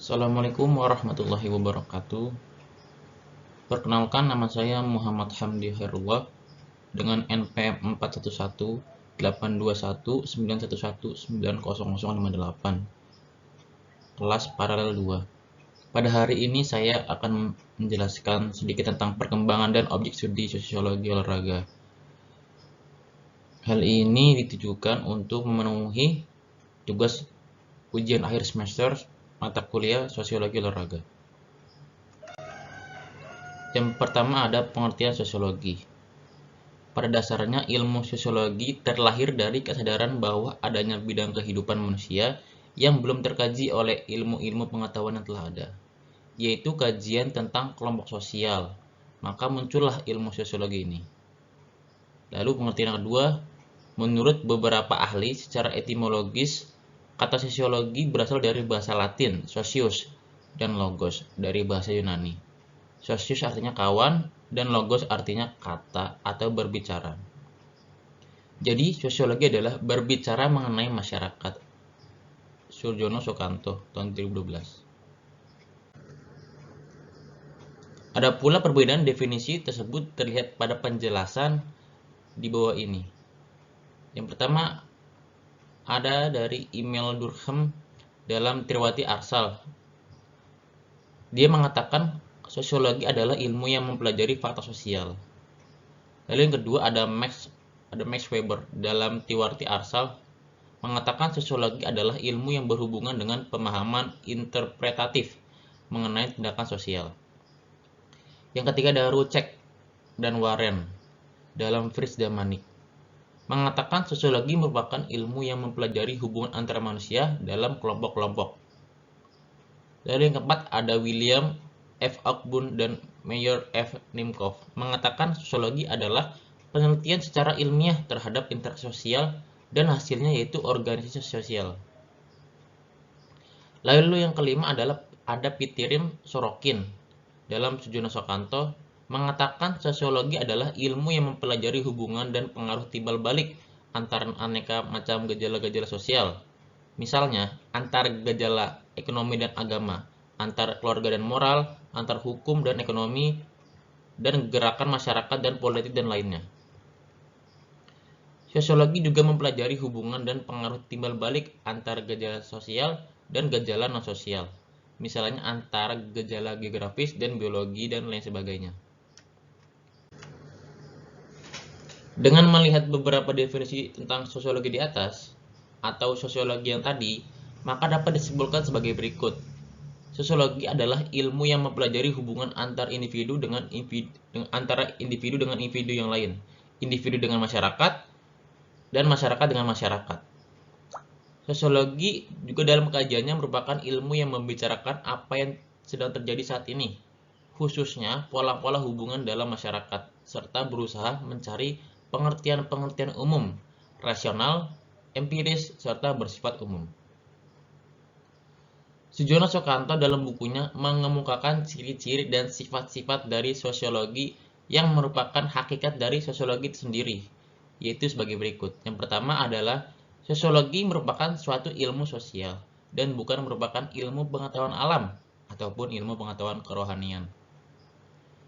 Assalamualaikum warahmatullahi wabarakatuh. Perkenalkan, nama saya Muhammad Hamdi Khairullah dengan NPM 411-821-911-90058, kelas paralel 2. Pada hari ini saya akan menjelaskan sedikit tentang perkembangan dan objek studi sosiologi olahraga. Hal ini ditujukan untuk memenuhi tugas ujian akhir semester mata kuliah sosiologi olahraga. Yang pertama ada pengertian sosiologi. Pada dasarnya, ilmu sosiologi terlahir dari kesadaran bahwa adanya bidang kehidupan manusia yang belum terkaji oleh ilmu-ilmu pengetahuan yang telah ada, yaitu kajian tentang kelompok sosial. Maka muncullah ilmu sosiologi ini. Lalu pengertian yang kedua, menurut beberapa ahli secara etimologis, kata sosiologi berasal dari bahasa Latin, socius, dan logos dari bahasa Yunani. Socius artinya kawan, dan logos artinya kata atau berbicara. Jadi, sosiologi adalah berbicara mengenai masyarakat. Surjono Soekanto, tahun 2012. Ada pula perbedaan definisi tersebut terlihat pada penjelasan di bawah ini. Yang pertama, ada dari email Durkheim dalam Triwati Arsal. Dia mengatakan sosiologi adalah ilmu yang mempelajari fakta sosial. Lalu yang kedua ada Max Weber dalam Triwati Arsal mengatakan sosiologi adalah ilmu yang berhubungan dengan pemahaman interpretatif mengenai tindakan sosial. Yang ketiga ada Rucek dan Warren dalam Fritz Damanik mengatakan sosiologi merupakan ilmu yang mempelajari hubungan antara manusia dalam kelompok-kelompok. Lalu yang keempat ada William F. Ackbund dan Meyer F. Nimkov mengatakan sosiologi adalah penelitian secara ilmiah terhadap interaksi sosial dan hasilnya yaitu organisasi sosial. Lalu yang kelima adalah ada Pitirim Sorokin dalam Sujono Soekanto mengatakan sosiologi adalah ilmu yang mempelajari hubungan dan pengaruh timbal balik antara aneka macam gejala-gejala sosial. Misalnya, antara gejala ekonomi dan agama, antara keluarga dan moral, antara hukum dan ekonomi, dan gerakan masyarakat dan politik dan lainnya. Sosiologi juga mempelajari hubungan dan pengaruh timbal balik antara gejala sosial dan gejala non-sosial. Misalnya antara gejala geografis dan biologi dan lain sebagainya. Dengan melihat beberapa definisi tentang sosiologi di atas, atau sosiologi yang tadi, maka dapat disimpulkan sebagai berikut. Sosiologi adalah ilmu yang mempelajari hubungan antara individu dengan individu yang lain, individu dengan masyarakat, dan masyarakat dengan masyarakat. Sosiologi juga dalam kajiannya merupakan ilmu yang membicarakan apa yang sedang terjadi saat ini, khususnya pola-pola hubungan dalam masyarakat, serta berusaha mencari pengertian-pengertian umum, rasional, empiris, serta bersifat umum. Sujono Soekanto dalam bukunya mengemukakan ciri-ciri dan sifat-sifat dari sosiologi yang merupakan hakikat dari sosiologi itu sendiri, yaitu sebagai berikut. Yang pertama adalah sosiologi merupakan suatu ilmu sosial dan bukan merupakan ilmu pengetahuan alam ataupun ilmu pengetahuan kerohanian.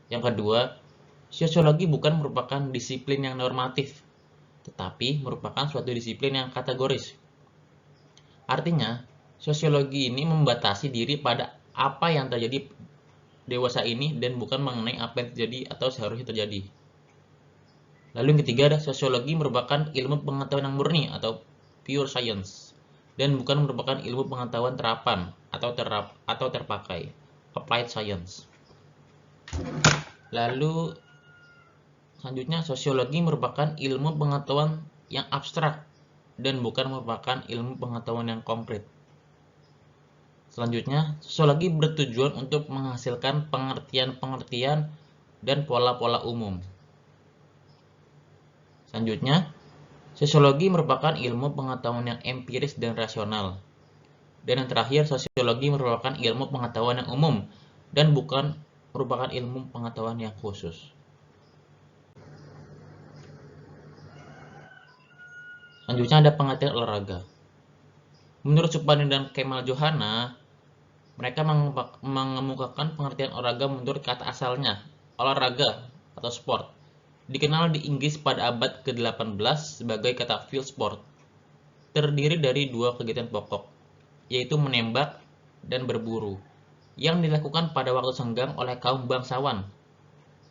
Yang kedua, sosiologi bukan merupakan disiplin yang normatif, tetapi merupakan suatu disiplin yang kategoris. Artinya, sosiologi ini membatasi diri pada apa yang terjadi dewasa ini dan bukan mengenai apa yang terjadi atau seharusnya terjadi. Lalu yang ketiga ada sosiologi merupakan ilmu pengetahuan yang murni atau pure science dan bukan merupakan ilmu pengetahuan terapan atau terpakai, applied science. Lalu selanjutnya sosiologi merupakan ilmu pengetahuan yang abstrak dan bukan merupakan ilmu pengetahuan yang konkret. Selanjutnya, sosiologi bertujuan untuk menghasilkan pengertian-pengertian dan pola-pola umum. Selanjutnya, sosiologi merupakan ilmu pengetahuan yang empiris dan rasional. Dan yang terakhir, sosiologi merupakan ilmu pengetahuan yang umum dan bukan merupakan ilmu pengetahuan yang khusus. Selanjutnya ada pengertian olahraga. Menurut Supandi dan Kemal Johana, Mereka mengemukakan pengertian olahraga menurut kata asalnya, olahraga atau sport. Dikenal di Inggris pada abad ke-18 sebagai kata field sport. Terdiri dari dua kegiatan pokok, yaitu menembak dan berburu, yang dilakukan pada waktu senggang oleh kaum bangsawan.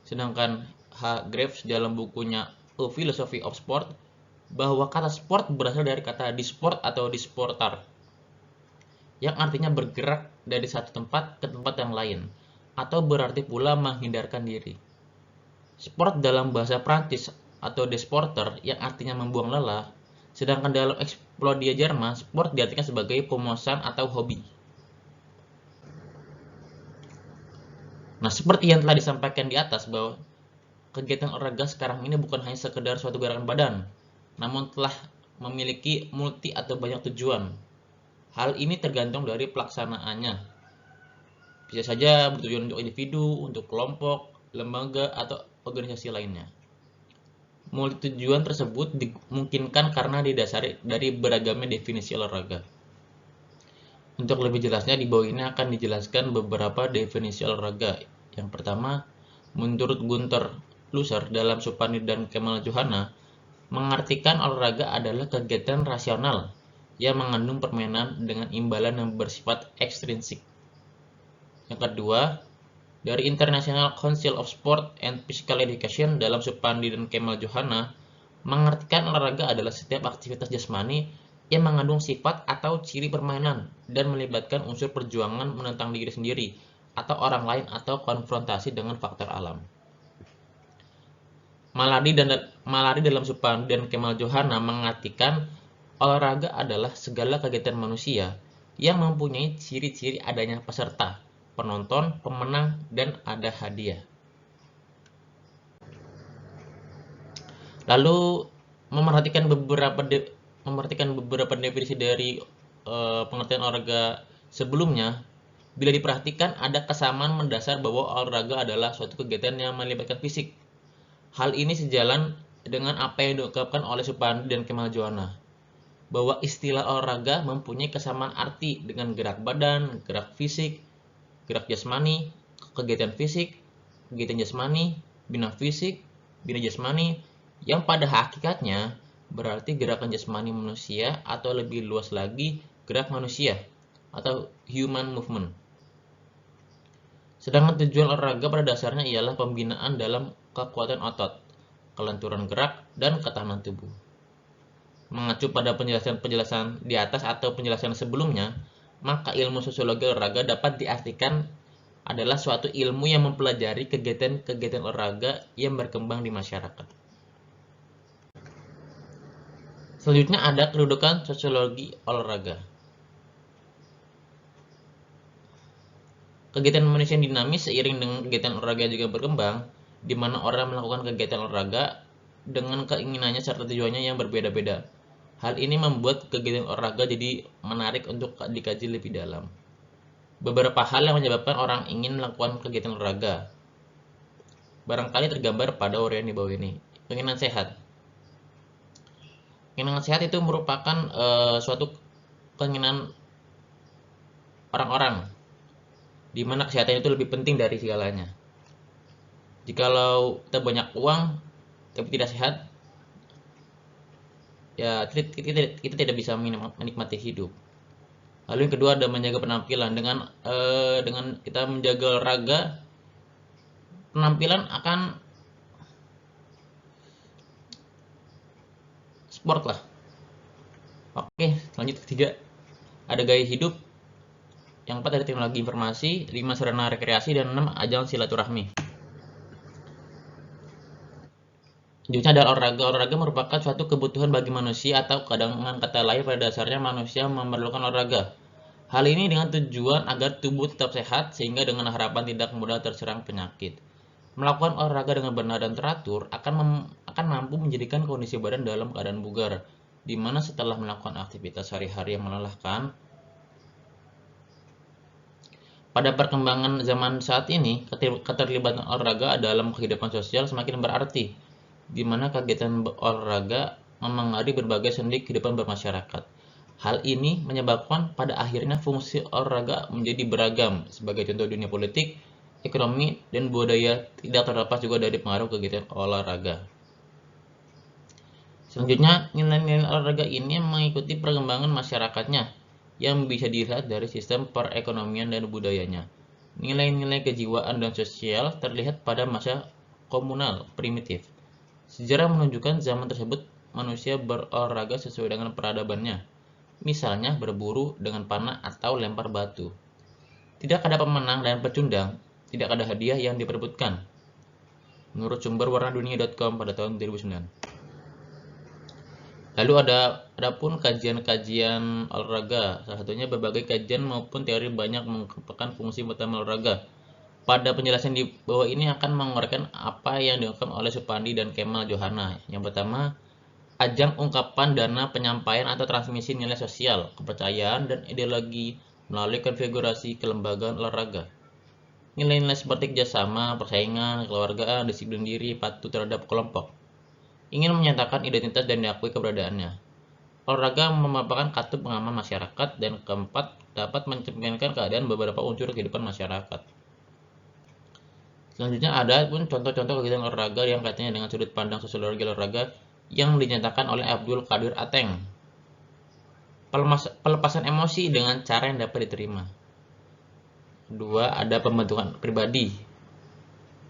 Sedangkan H. Graves dalam bukunya A Philosophy of Sport bahwa kata sport berasal dari kata disport atau disportar, yang artinya bergerak dari satu tempat ke tempat yang lain, atau berarti pula menghindarkan diri. Sport dalam bahasa Prancis atau desporter yang artinya membuang lelah, sedangkan dalam eksplodia Jerman, sport diartikan sebagai pemuasan atau hobi. Nah, seperti yang telah disampaikan di atas bahwa kegiatan olahraga sekarang ini bukan hanya sekedar suatu gerakan badan, namun telah memiliki multi atau banyak tujuan. Hal ini tergantung dari pelaksanaannya. Bisa saja bertujuan untuk individu, untuk kelompok, lembaga, atau organisasi lainnya. Multi tujuan tersebut dimungkinkan karena didasari dari beragamnya definisi olahraga. Untuk lebih jelasnya, di bawah ini akan dijelaskan beberapa definisi olahraga. Yang pertama, menurut Gunter Lusser dalam Supandi dan Kemal Johana, mengartikan olahraga adalah kegiatan rasional yang mengandung permainan dengan imbalan yang bersifat ekstrinsik. Yang kedua, dari International Council of Sport and Physical Education dalam Supandi dan Kemal Johana, mengartikan olahraga adalah setiap aktivitas jasmani yang mengandung sifat atau ciri permainan dan melibatkan unsur perjuangan menentang diri sendiri atau orang lain atau konfrontasi dengan faktor alam. Malari dalam Supandi dan Kemal Johana mengartikan olahraga adalah segala kegiatan manusia yang mempunyai ciri-ciri adanya peserta, penonton, pemenang, dan ada hadiah. Lalu memerhatikan beberapa definisi dari pengertian olahraga sebelumnya, bila diperhatikan ada kesamaan mendasar bahwa olahraga adalah suatu kegiatan yang melibatkan fisik. Hal ini sejalan dengan apa yang diungkapkan oleh Supandi dan Kemal Johana, bahwa istilah olahraga mempunyai kesamaan arti dengan gerak badan, gerak fisik, gerak jasmani, kegiatan fisik, kegiatan jasmani, bina fisik, bina jasmani, yang pada hakikatnya berarti gerakan jasmani manusia atau lebih luas lagi gerak manusia atau human movement. Sedangkan tujuan olahraga pada dasarnya ialah pembinaan dalam kekuatan otot, kelenturan gerak, dan ketahanan tubuh. Mengacu pada penjelasan di atas atau penjelasan sebelumnya, maka ilmu sosiologi olahraga dapat diartikan adalah suatu ilmu yang mempelajari kegiatan-kegiatan olahraga yang berkembang di masyarakat. Selanjutnya ada kedudukan sosiologi olahraga. Kegiatan manusia yang dinamis seiring dengan kegiatan olahraga juga berkembang, di mana orang melakukan kegiatan olahraga dengan keinginannya serta tujuannya yang berbeda-beda. Hal ini membuat kegiatan olahraga jadi menarik untuk dikaji lebih dalam. Beberapa hal yang menyebabkan orang ingin melakukan kegiatan olahraga barangkali tergambar pada uraian di bawah ini. Keinginan sehat. Keinginan sehat itu merupakan suatu keinginan orang-orang, di mana kesehatan itu lebih penting dari segalanya. Jikalau kita banyak uang tapi tidak sehat, ya kita tidak bisa menikmati hidup. Lalu yang kedua ada menjaga penampilan. Dengan kita menjaga olahraga, penampilan akan sport lah. Oke, lanjut ketiga ada gaya hidup. Yang keempat ada teknologi informasi, 5 sarana rekreasi, dan 6 ajang silaturahmi. Selanjutnya ada olahraga. Olahraga merupakan suatu kebutuhan bagi manusia, atau dengan kata lain pada dasarnya manusia memerlukan olahraga. Hal ini dengan tujuan agar tubuh tetap sehat sehingga dengan harapan tidak mudah terserang penyakit. Melakukan olahraga dengan benar dan teratur akan mampu menjadikan kondisi badan dalam keadaan bugar, di mana setelah melakukan aktivitas sehari-hari yang melelahkan. Pada perkembangan zaman saat ini, keterlibatan olahraga dalam kehidupan sosial semakin berarti, di mana kegiatan olahraga mempengaruhi berbagai sendi kehidupan bermasyarakat. Hal ini menyebabkan pada akhirnya fungsi olahraga menjadi beragam. Sebagai contoh, dunia politik, ekonomi, dan budaya tidak terlepas juga dari pengaruh kegiatan olahraga. Selanjutnya, nilai-nilai olahraga ini mengikuti perkembangan masyarakatnya yang bisa dilihat dari sistem perekonomian dan budayanya. Nilai-nilai kejiwaan dan sosial terlihat pada masa komunal primitif. Sejarah menunjukkan zaman tersebut manusia berolahraga sesuai dengan peradabannya, misalnya berburu dengan panah atau lempar batu. Tidak ada pemenang dan pecundang, tidak ada hadiah yang diperebutkan. Menurut sumber warnadunia.com pada tahun 2009. Lalu ada pun kajian-kajian olahraga, salah satunya berbagai kajian maupun teori banyak mengungkapkan fungsi utama olahraga. Pada penjelasan di bawah ini akan menguraikan apa yang diungkapkan oleh Supandi dan Kemal Johana. Yang pertama, ajang ungkapan dana penyampaian atau transmisi nilai sosial, kepercayaan, dan ideologi melalui konfigurasi kelembagaan olahraga. Nilai-nilai seperti kerjasama, persaingan, kekeluargaan, disiplin diri, patuh terhadap kelompok. Ingin menyatakan identitas dan diakui keberadaannya. Olahraga merupakan kartu pengaman masyarakat, dan keempat, dapat mencerminkan keadaan beberapa unsur kehidupan masyarakat. Selanjutnya ada pun contoh-contoh kegiatan olahraga yang kaitannya dengan sudut pandang sosiologi olahraga yang dinyatakan oleh Abdul Qadir Ateng. Pelepasan emosi dengan cara yang dapat diterima. Kedua, ada pembentukan pribadi,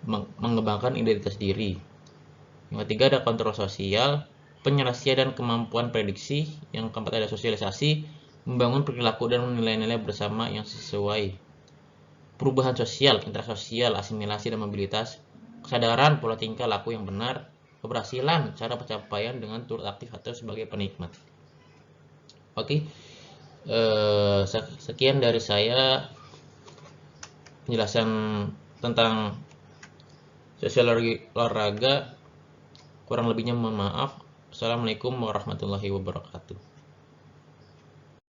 mengembangkan identitas diri. Yang ketiga, ada kontrol sosial, penyelesaian dan kemampuan prediksi. Yang keempat, ada sosialisasi, membangun perilaku dan nilai-nilai bersama yang sesuai. Perubahan sosial, intrasosial, asimilasi dan mobilitas, kesadaran pola tingkah laku yang benar, keberhasilan, cara pencapaian dengan turut aktif atau sebagai penikmat. Oke, sekian dari saya penjelasan tentang sosiologi olahraga. Kurang lebihnya mohon maaf. Assalamualaikum warahmatullahi wabarakatuh.